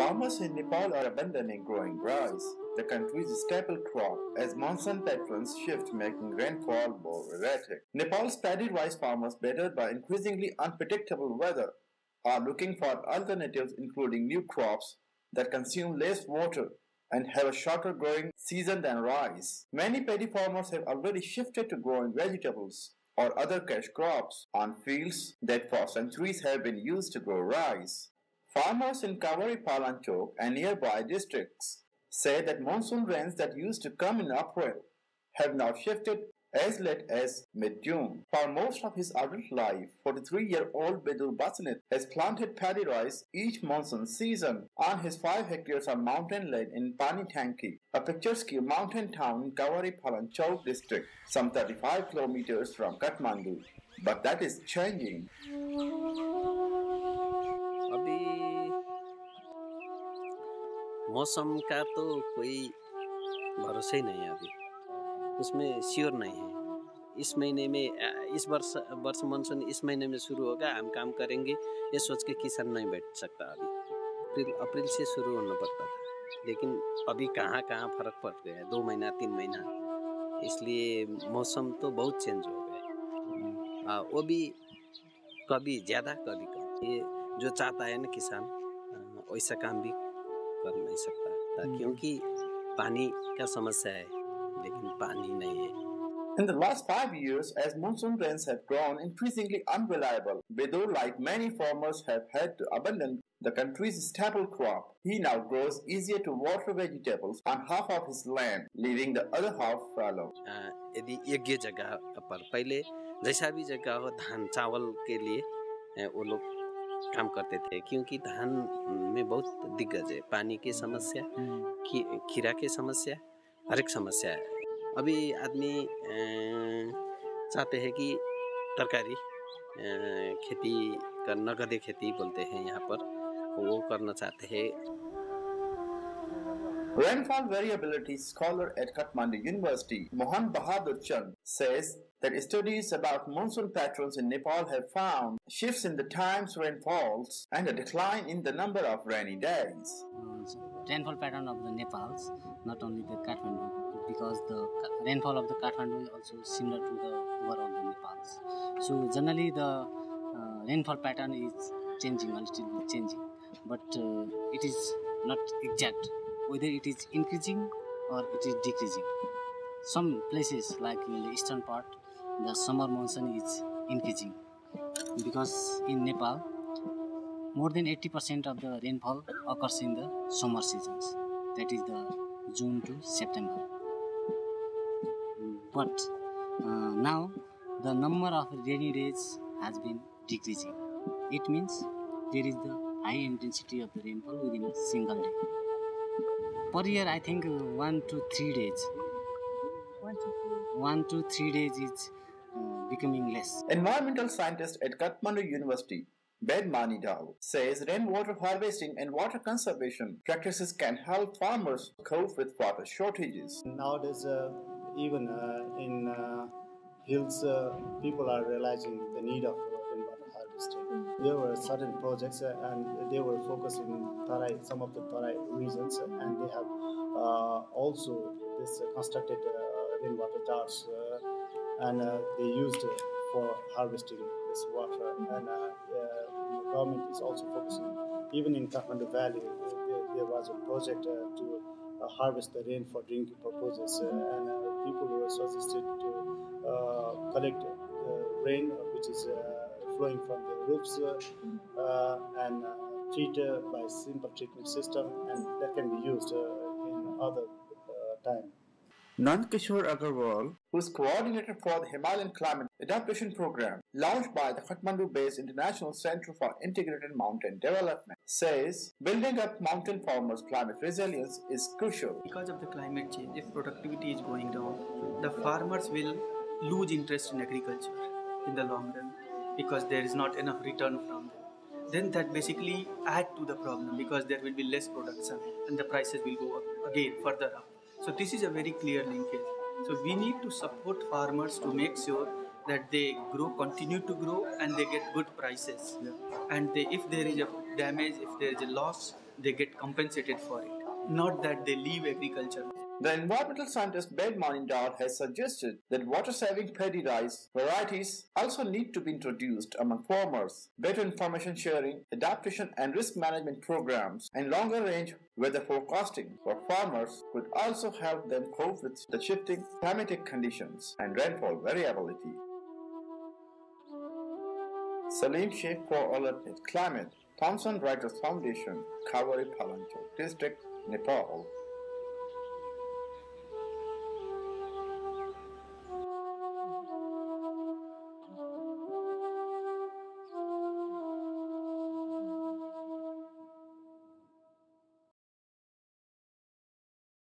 Farmers in Nepal are abandoning growing rice, the country's staple crop, as monsoon patterns shift, making rainfall more erratic. Nepal's paddy rice farmers, battered by increasingly unpredictable weather, are looking for alternatives including new crops that consume less water and have a shorter growing season than rice. Many paddy farmers have already shifted to growing vegetables or other cash crops on fields that for centuries have been used to grow rice. Farmers in Kavrepalanchowk and nearby districts say that monsoon rains that used to come in April have now shifted as late as mid-June. For most of his adult life, 43-year-old Bidur Basnet has planted paddy rice each monsoon season on his 5 hectares of mountain land in Panityanki, a picturesque mountain town in Kavrepalanchowk district, some 35 kilometers from Kathmandu. But that is changing. अभी मौसम का तो कोई भरोसा ही नहीं है अभी उसमें श्योर नहीं है इस महीने में इस वर्ष मानसून इस महीने में शुरू होगा हम काम करेंगे ये सोच के किसान नहीं बैठ सकता अभी अप्रैल से शुरू होना पड़ता था लेकिन अभी कहाँ फर्क पड़ गया है 2 महीना 3 महीना इसलिए मौसम तो बहुत चेंज हो गया वो भी कभी ज़्यादा कभी कम ये जो चाहता है ना किसान वैसा काम भी कर नहीं सकता क्योंकि पानी का समस्या है लेकिन पानी नहीं है In the last 5 years, as monsoon rains have grown increasingly unreliable, Bidur, like many farmers, have had to abandon the country's staple crop. He now grows easier to water vegetables on half of his land, leaving the other half fallow. यदि एक ही जगह पर पहले जैसा भी जगह हो धान चावल के लिए वो लोग काम करते थे क्योंकि धान में बहुत दिग्गज है पानी की समस्या खीरा की समस्या हर एक समस्या है अभी आदमी चाहते हैं कि तरकारी खेती कर नगदे खेती बोलते हैं यहाँ पर वो करना चाहते हैं Rainfall variability scholar at Kathmandu University, MOHAN BAHADUR CHAND, says that studies about monsoon patterns in Nepal have found shifts in the times rain falls and a decline in the number of rainy days. Rainfall pattern of the Nepals, not only the Kathmandu, because the rainfall of the Kathmandu is also similar to the overall the Nepal's. So generally the rainfall pattern is changing, a little bit changing, but it is not exact whether it is increasing or it is decreasing. Some places like in the eastern part, the summer monsoon is increasing because in Nepal more than 80% of the rainfall occurs in the summer seasons, that is the June to September. But now the number of rainy days has been decreasing. It means there is the high intensity of the rainfall within a single day. Per year, I think 1 to 3 days. 1 to 3 days is becoming less. Environmental scientist at Kathmandu University, MANIDAHAL, says rainwater harvesting and water conservation practices can help farmers cope with water shortages. Nowadays, even in hills, people are realizing the need of rainwater harvesting. There were certain projects and they were focused in some of the Tarai regions, and they have also this constructed rainwater jars and they used for harvesting this water. And the government is also focusing, even in Kathmandu Valley, there was a project to harvest the rain for drinking purposes, and people were suggested to collect the rain which is flowing from the roofs and treat by simple treatment system, and that can be used in other time. Kishore Agarwal, who is coordinator for the Himalayan Climate Adaptation Program, launched by the Kathmandu-based International Center for Integrated Mountain Development, says building up mountain farmers' climate resilience is crucial. Because of the climate change, if productivity is going down, the farmers will lose interest in agriculture in the long run because there is not enough return from them. Then that basically add to the problem because there will be less production and the prices will go up again further up. So this is a very clear linkage. So we need to support farmers to make sure that they grow, continue to grow, and they get good prices. Yeah. And if there is a damage, if there is a loss, they get compensated for it, not that they leave agriculture. The environmental scientist Ben MANIDAHAL has suggested that water-saving paddy rice varieties also need to be introduced among farmers. Better information sharing, adaptation and risk management programs, and longer-range weather forecasting for farmers could also help them cope with the shifting climatic conditions and rainfall variability. Saleem Shaikh for Untitled Climate, Thomson Reuters Foundation, Kavrepalanchowk District, Nepal.